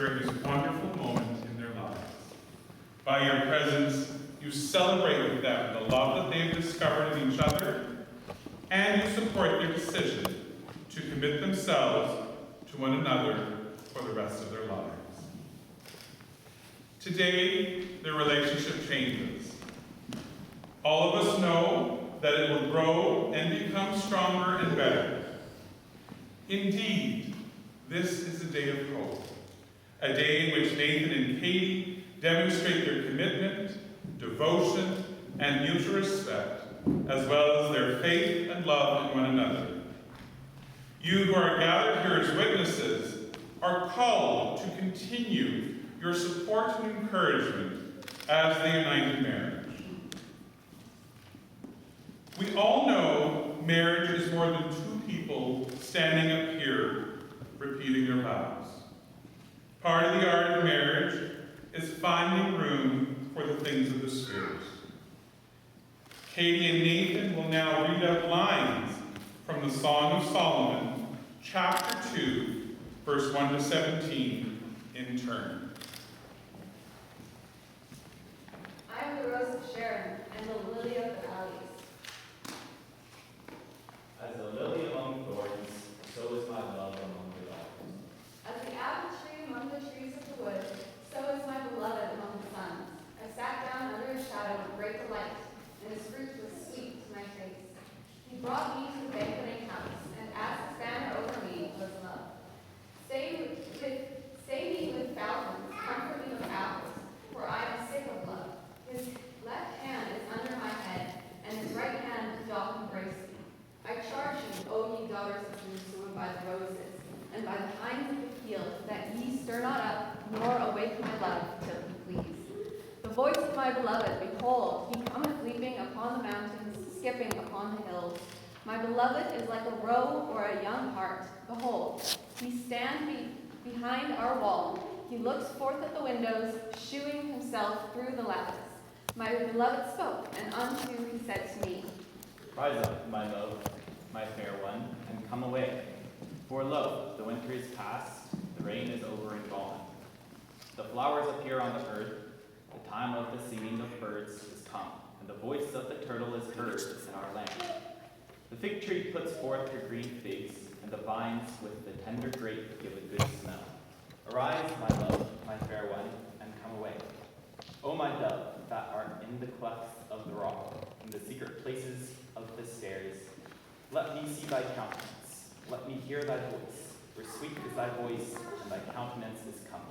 during this wonderful moment in their lives. By your presence, you celebrate with them the love that they've discovered in each other, and you support their decision to commit themselves to one another for the rest of their lives. Today, their relationship changes. All of us know that it will grow and become stronger and better. Indeed, this is a day of hope, a day in which Nathan and Katie demonstrate their commitment, devotion, and mutual respect, as well as their faith and love in one another. You who are gathered here as witnesses are called to continue your support and encouragement as they unite in marriage. We all know marriage is more than two people standing up here repeating their vows. Part of the art of marriage is finding room for the things of the Spirit. Katie and Nathan will now read out lines from the Song of Solomon, chapter 2, verse 1 to 17, in turn. I am the rose of Sharon and the lily of the valleys. As a lily among thorns, so is my love among the daughters. As the apple tree among the trees of the wood, so is my beloved among the sons. I sat down under his shadow with great delight, and his fruit was sweet to my taste. He brought me to the banqueting house, and as his banner over me was love. Say me with falcons, comfort me with apples, for I am sick of love. His left hand is under my head, and his right hand doth embrace me. I charge you, O ye daughters of Jerusalem, by the roses, and by the hinds of the field, that ye stir not up, nor awake my love, till he please. The voice of my beloved, behold, he cometh leaping upon the mountains, skipping upon the hills. My beloved is like a roe or a young hart. Behold, he stands behind our wall. He looks forth at the windows, shewing himself through the lattice. My beloved spoke, and unto he said to me, Rise up, my love, my fair one, and come away. For lo, the winter is past, the rain is over and gone. The flowers appear on the earth, the time of the singing of birds is come, and the voice of the turtle is heard in our land. The fig tree puts forth her green figs, and the vines with the tender grape give a good smell. Arise, my love, my fair one, and come away. O my dove, that art in the clefts of the rock, in the secret places of the stairs, let me see thy countenance, let me hear thy voice, for sweet is thy voice, and thy countenance is comely.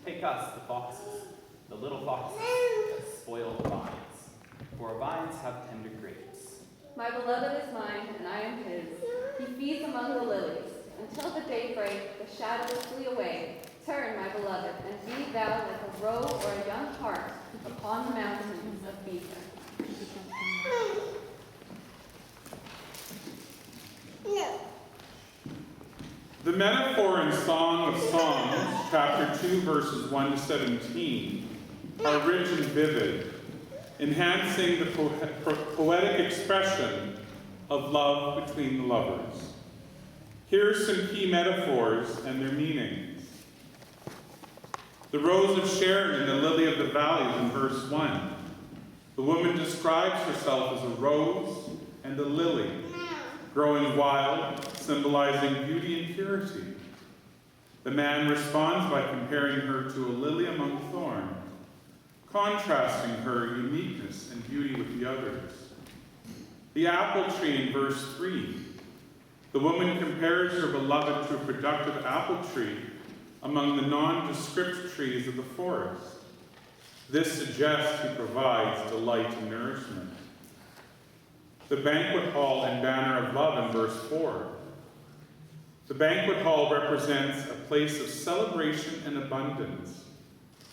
Take us, the foxes, the little foxes that spoil the vines, for vines have tender grapes. My beloved is mine, and I am his. He feeds among the lilies. Until the daybreak, the shadows flee away. Turn, my beloved, and be thou like a roe or a young hart upon the mountains of Bether. The metaphor in Song of Songs, chapter 2, verses 1 to 17, are rich and vivid, enhancing the poetic expression of love between the lovers. Here are some key metaphors and their meanings. The rose of Sharon and the lily of the valleys in verse 1. The woman describes herself as a rose and a lily, growing wild, symbolizing beauty and purity. The man responds by comparing her to a lily among thorns, contrasting her uniqueness and beauty with the others. The apple tree in verse 3. The woman compares her beloved to a productive apple tree among the nondescript trees of the forest. This suggests he provides delight and nourishment. The banquet hall and banner of love in verse 4. The banquet hall represents a place of celebration and abundance,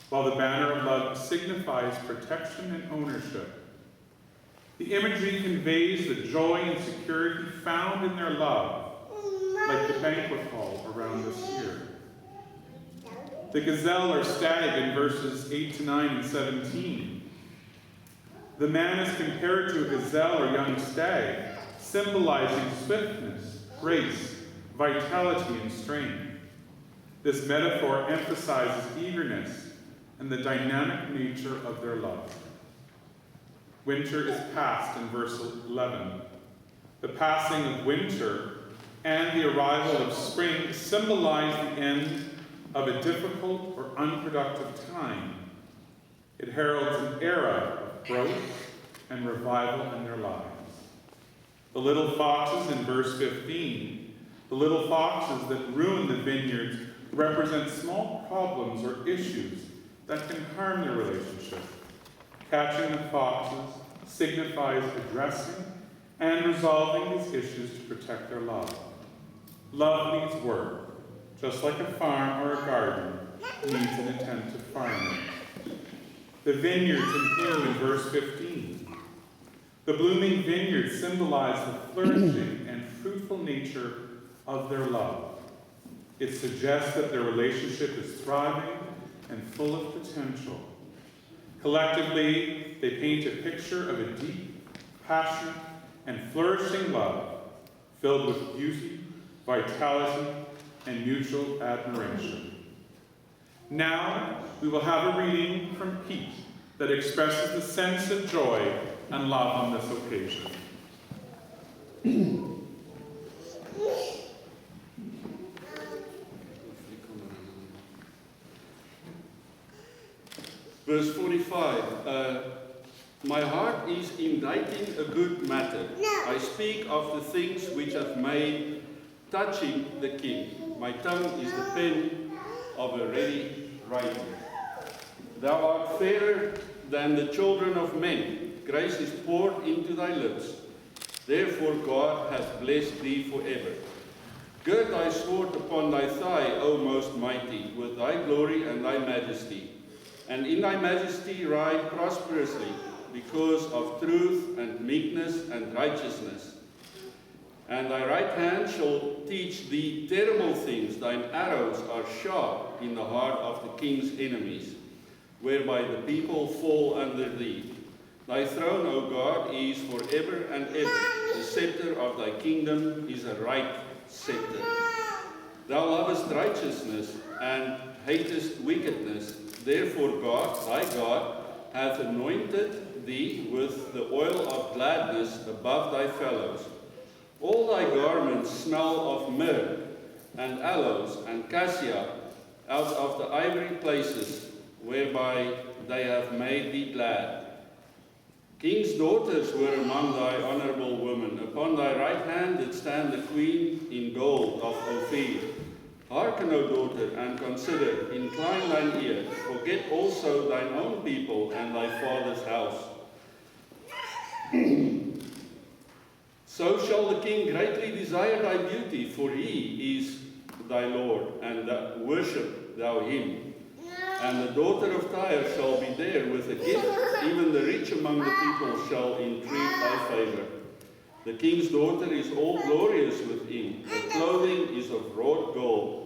while the banner of love signifies protection and ownership. The imagery conveys the joy and security found in their love, like the banquet hall around us here. The gazelle or stag in verses 8 to 9 and 17. The man is compared to a gazelle or young stag, symbolizing swiftness, grace, vitality, and strength. This metaphor emphasizes eagerness and the dynamic nature of their love. Winter is past in verse 11. The passing of winter and the arrival of spring symbolize the end of a difficult or unproductive time. It heralds an era of growth and revival in their lives. The little foxes in verse 15, the little foxes that ruin the vineyards, represent small problems or issues that can harm their relationship. Catching the foxes signifies addressing and resolving these issues to protect their love. Love needs work, just like a farm or a garden needs an attentive farmer. The vineyards in bloom in verse 15. The blooming vineyards symbolize the flourishing and fruitful nature of their love. It suggests that their relationship is thriving and full of potential. Collectively, they paint a picture of a deep, passionate, and flourishing love filled with beauty, vitality, and mutual admiration. Now, we will have a reading from Pete that expresses the sense of joy and love on this occasion. Verse 45, my heart is inditing a good matter. I speak of the things which I've made touching the king. My tongue is the pen of a ready writer. Thou art fairer than the children of men. Grace is poured into thy lips. Therefore God hath blessed thee forever. Gird thy sword upon thy thigh, O most mighty, with thy glory and thy majesty. And in thy majesty ride prosperously, because of truth and meekness and righteousness. And thy right hand shall teach thee terrible things. Thine arrows are sharp in the heart of the king's enemies, whereby the people fall under thee. Thy throne, O God, is forever and ever. The scepter of thy kingdom is a right scepter. Thou lovest righteousness and hatest wickedness. Therefore God, thy God, hath anointed thee with the oil of gladness above thy fellows. All thy garments smell of myrrh and aloes and cassia out of the ivory places whereby they have made thee glad. King's daughters were among thy honorable women. Upon thy right hand did stand the queen in gold of Ophir. Hearken, O daughter, and consider, incline thine ear, forget also thine own people and thy father's house. So shall the king greatly desire thy beauty, for he is thy Lord, and worship thou him. And the daughter of Tyre shall be there with a gift, even the rich among the people shall entreat thy favor. The king's daughter is all glorious within, her clothing is of wrought gold.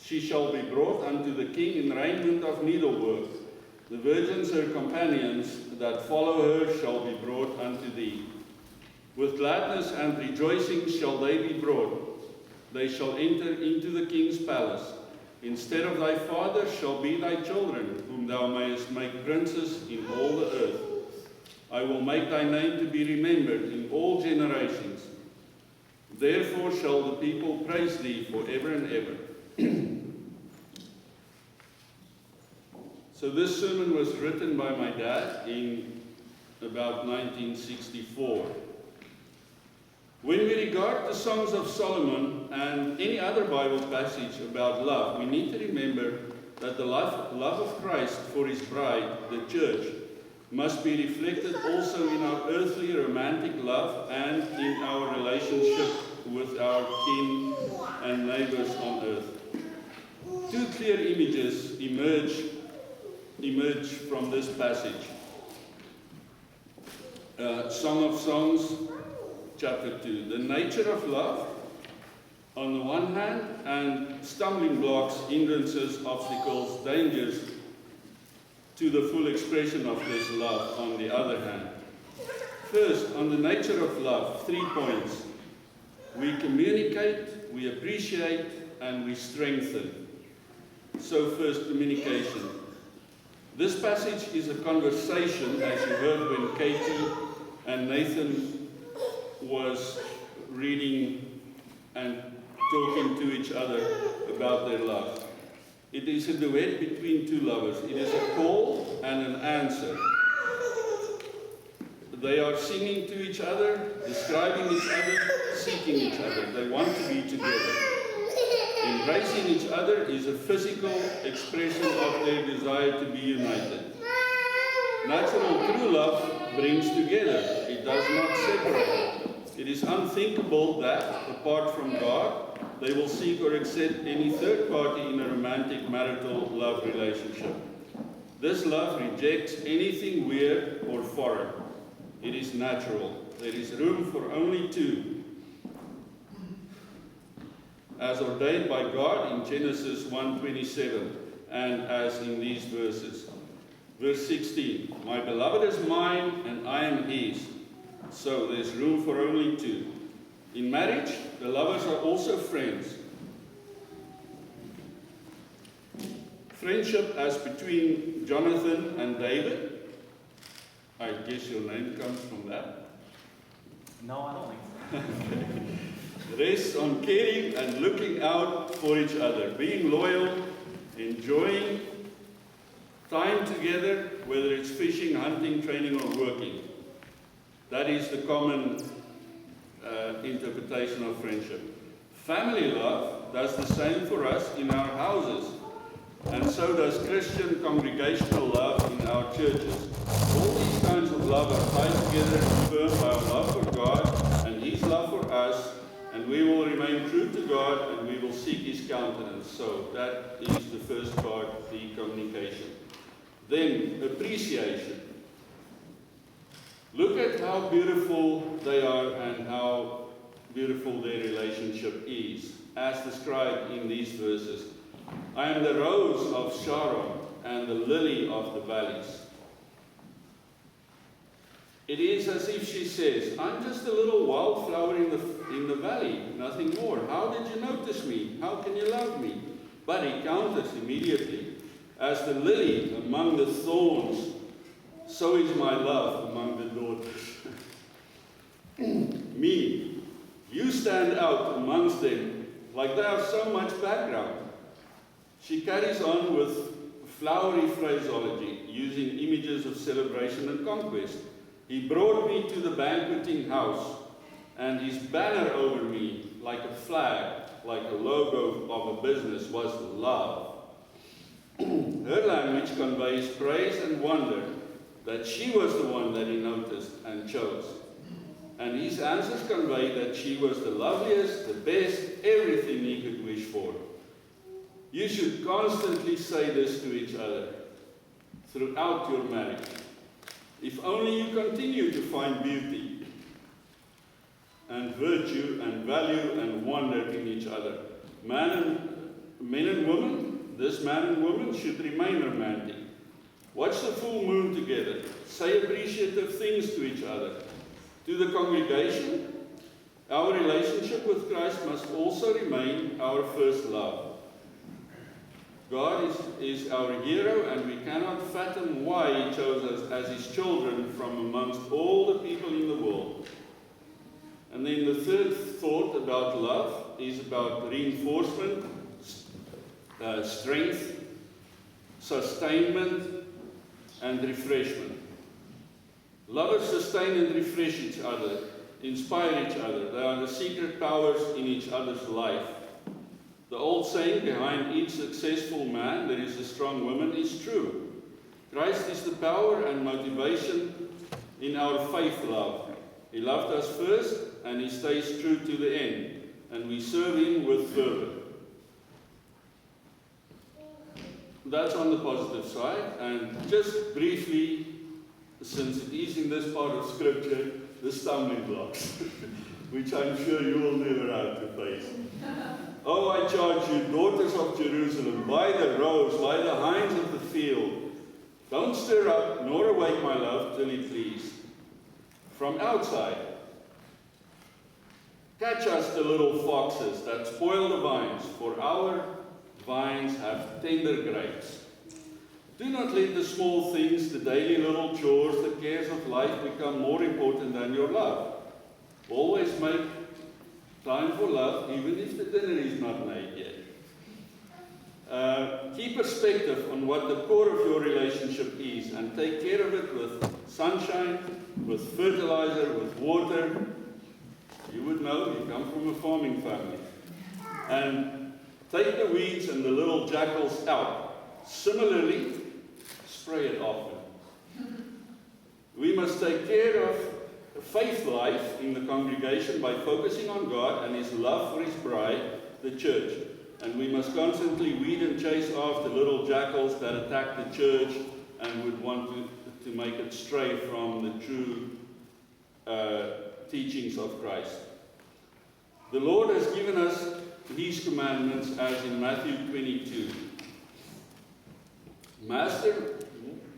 She shall be brought unto the king in raiment of needlework. The virgins, her companions, that follow her, shall be brought unto thee. With gladness and rejoicing shall they be brought. They shall enter into the king's palace. Instead of thy father shall be thy children, whom thou mayest make princes in all the earth. I will make thy name to be remembered in all generations. Therefore shall the people praise thee forever and ever. So this sermon was written by my dad in about 1964. When we regard the Songs of Solomon and any other Bible passage about love, we need to remember that the love of Christ for his bride, the church, must be reflected also in our earthly romantic love and in our relationship with our kin and neighbors on earth. Two clear images emerge from this passage. Song of Songs, chapter 2. The nature of love, on the one hand, and stumbling blocks, hindrances, obstacles, dangers to the full expression of this love, on the other hand. First, on the nature of love, 3 points. We communicate, we appreciate, and we strengthen. so first communication. This passage is a conversation, as you heard when Katie and Nathan was reading and talking to each other about their love. It is a duet between two lovers. It is a call and an answer. They are singing to each other, describing each other, seeking each other. They want to be together. Embracing each other is a physical expression of their desire to be united. Natural true love brings together. It does not separate. It is unthinkable that, apart from God, they will seek or accept any third party in a romantic marital love relationship. This love rejects anything weird or foreign. It is natural. There is room for only two, as ordained by God in Genesis 1:27, and as in these verses. Verse 16, my beloved is mine and I am his. So there's room for only two. In marriage, the lovers are also friends. Friendship as between Jonathan and David. I guess your name comes from that. No, I don't think so. Rests on caring and looking out for each other, being loyal, enjoying time together, whether it's fishing, hunting, training, or working. That is the common interpretation of friendship. Family love does the same for us in our houses, and so does Christian congregational love in our churches. All these kinds of love are tied together and confirmed by our love for God and His love for us, and we will remain true to God and we will seek His countenance. So that is the first part, the communication. Then, appreciation. Look at how beautiful they are and how beautiful their relationship is, as described in these verses. I am the rose of Sharon and the lily of the valleys. It is as if she says, I'm just a little wildflower in the valley, nothing more. How did you notice me? How can you love me? But he counters immediately. As the lily among the thorns, so is my love among the daughters. Me, you stand out amongst them like they have so much background. She carries on with flowery phraseology, using images of celebration and conquest. He brought me to the banqueting house, and his banner over me, like a flag, like a logo of a business, was love. Her language conveys praise and wonder that she was the one that he noticed and chose. And his answers convey that she was the loveliest, the best, everything he could wish for. You should constantly say this to each other throughout your marriage. If only you continue to find beauty and virtue and value and wonder in each other. Men and women, this man and woman should remain romantic. Watch the full moon together. Say appreciative things to each other. To the congregation, our relationship with Christ must also remain our first love. God is our hero, and we cannot fathom why He chose us as His children from amongst all the people in the world. And then the third thought about love is about reinforcement, strength, sustainment, and refreshment. Lovers sustain and refresh each other, inspire each other. They are the secret powers in each other's life. The old saying, behind each successful man there is a strong woman, is true. Christ is the power and motivation in our faith love. He loved us first, and He stays true to the end, and we serve Him with fervor. That's on the positive side, and just briefly, since it is in this part of Scripture, the stumbling blocks, which I'm sure you will never have to face. Oh, I charge you, daughters of Jerusalem, by the roes, by the hinds of the field, don't stir up nor awake my love till He please. From outside, catch us the little foxes that spoil the vines, for our vines have tender grapes. Do not let the small things, the daily little chores, the cares of life become more important than your love. Always make time for love, even if the dinner is not made yet. Keep perspective on what the core of your relationship is and take care of it with sunshine, with fertilizer, with water. You would know, you come from a farming family. And take the weeds and the little jackals out. Similarly, spray it often. We must take care of faith life in the congregation by focusing on God and His love for His bride, the church. And we must constantly weed and chase after little jackals that attack the church and would want to make it stray from the true teachings of Christ. The Lord has given us His commandments as in Matthew 22. Master,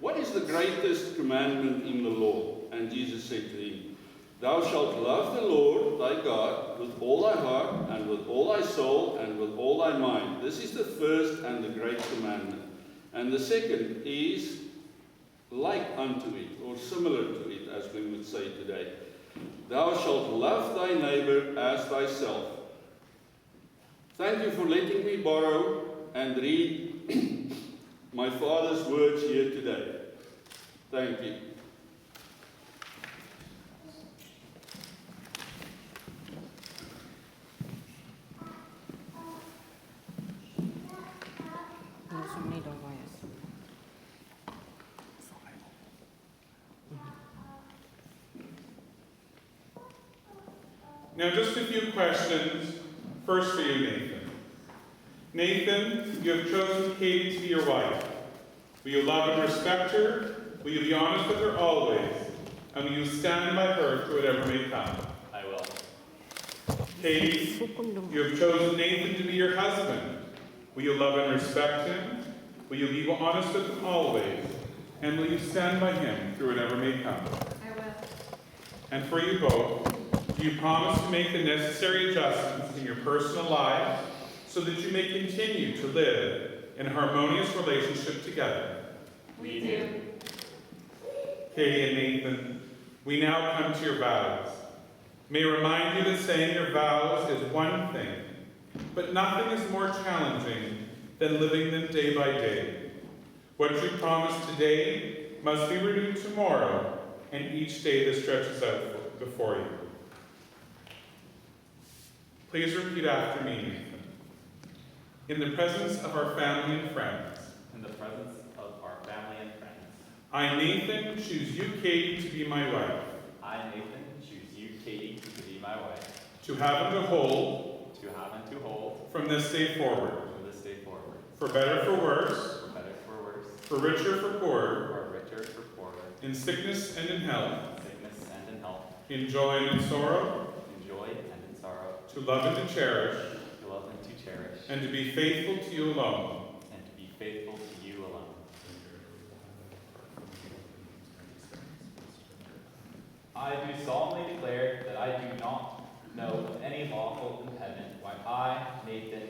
what is the greatest commandment in the law? And Jesus said to him, Thou shalt love the Lord thy God with all thy heart and with all thy soul and with all thy mind. This is the first and the great commandment. And the second is like unto it, or similar to it, as we would say today. Thou shalt love thy neighbor as thyself. Thank you for letting me borrow and read my Father's words here today. Thank you. Now, just a few questions. First for you, Nathan. Nathan, you have chosen Katie to be your wife. Will you love and respect her? Will you be honest with her always? And will you stand by her through whatever may come? I will. Katie, you have chosen Nathan to be your husband. Will you love and respect him? Will you be honest with him always? And will you stand by him through whatever may come? I will. And for you both, do you promise to make the necessary adjustments in your personal lives so that you may continue to live in a harmonious relationship together? We do. Katie and Nathan, we now come to your vows. May I remind you that saying your vows is one thing, but nothing is more challenging than living them day by day. What you promise today must be renewed tomorrow and each day that stretches out before you. Please repeat after me, Nathan. In the presence of our family and friends, In the presence of our family and friends, I, Nathan, choose you, Katie, to be my wife, I, Nathan, choose you, Katie, to be my wife, to have and to hold, from this day forward, for better, for worse, for richer, for poorer, in sickness and in health, in joy and in sorrow, to love and to cherish, and to be faithful to you alone. I do solemnly declare that I do not know of any lawful impediment why I, Nathan,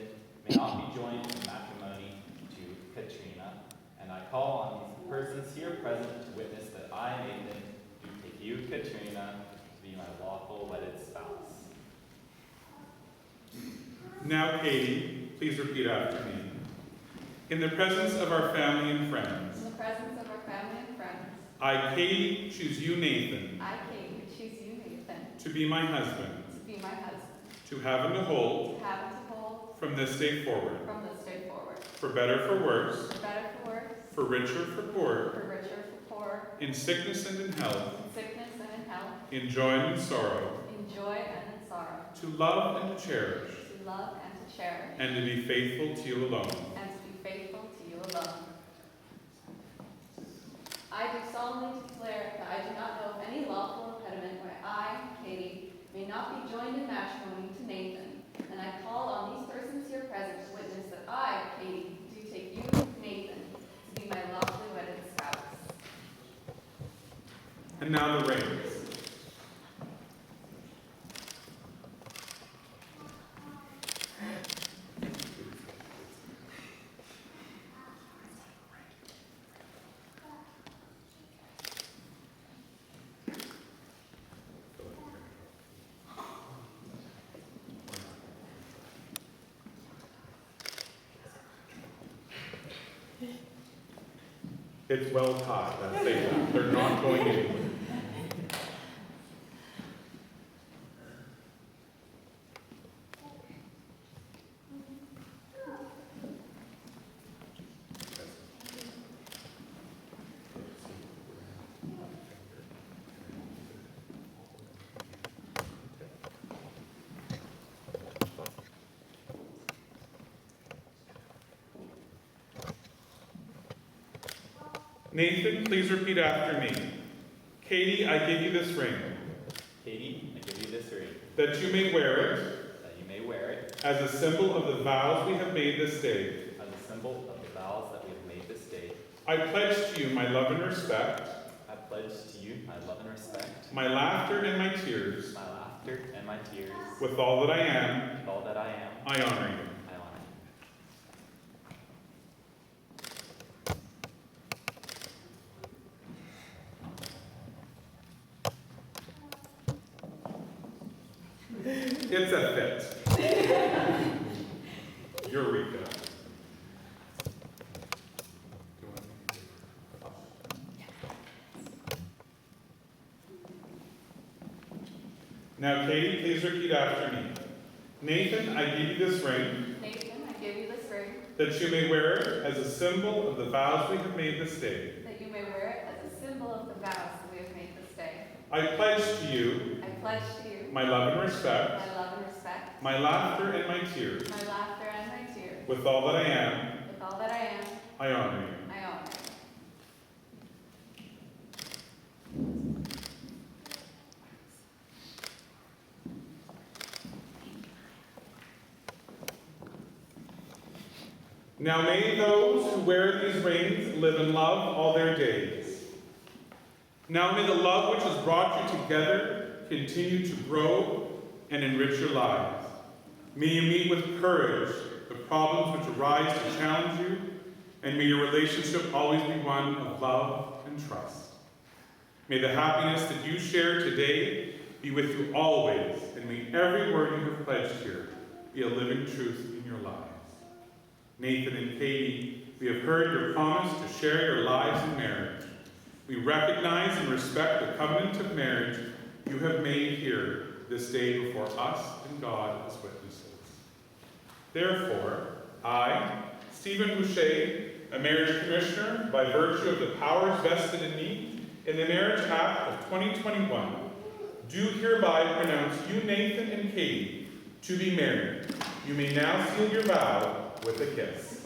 may not be joined in matrimony to Katrina, and I call on these persons here present to witness that I, Nathan, do take you, Katrina, to be my lawful wedded spouse. Now, Katie, please repeat after me. In the presence of our family and friends, In the presence of our family and friends, I, Katie, choose you, Nathan, I, Katie, choose you, Nathan, to be my husband, to be my husband, to have and to hold, to have and to hold, from this day forward, from this day forward, for better, for worse, for better, for worse, for richer, for poorer, for richer, for poorer, in sickness and in health, in sickness and in health, in joy and in sorrow, in joy and in sorrow, to love and to cherish, to love and to cherish, and to be faithful to you alone. and to be faithful to you alone. I do solemnly declare that I do not know of any lawful impediment why I, Katie, may not be joined in matrimony to Nathan, and I call on these persons here present to witness that I, Katie, do take you, Nathan, to be my lawfully wedded spouse. And now the rings. It's well tied, that's safe. They're not going anywhere. Nathan, please repeat after me. Katie, I give you this ring, Katie, I give you this ring, that you may wear it that you may wear it as a symbol of the vows we have made this day. as a symbol of the vows that we have made this day. I pledge to you my love and respect, I pledge to you my love and respect, my laughter and my tears. my laughter and my tears. With all that I am, With all that I am, I honor you. I honor you. It's a fit. Eureka. Now, Katie, please repeat after me. Nathan, I give you this ring, Nathan, I give you this ring, that you may wear it as a symbol of the vows we have made this day. that you may wear it as a symbol of the vows that we have made this day. I pledge to you I pledge to you my love and respect, my love and respect, my laughter and my tears. my laughter and my tears. With all that I am, With all that I am, I honor you. I honor you. Now may those who wear these rings live in love all their days. Now may the love which has brought you together continue to grow and enrich your lives. May you meet with courage the problems which arise to challenge you, and may your relationship always be one of love and trust. May the happiness that you share today be with you always, and may every word you have pledged here be a living truth in your lives. Nathan and Katie, we have heard your promise to share your lives in marriage. We recognize and respect the covenant of marriage you have made here this day before us and God as witnesses. Therefore, I, Stephen Boucher, a marriage commissioner by virtue of the powers vested in me in the Marriage Act of 2021, do hereby pronounce you, Nathan and Katie, to be married. You may now seal your vow with a kiss.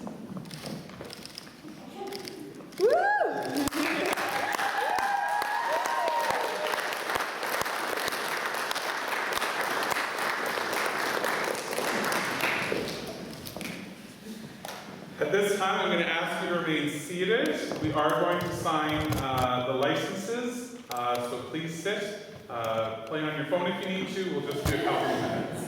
At this time, I'm going to ask you to remain seated. We are going to sign the licenses, so please sit. Play on your phone if you need to. We'll just do a couple of minutes.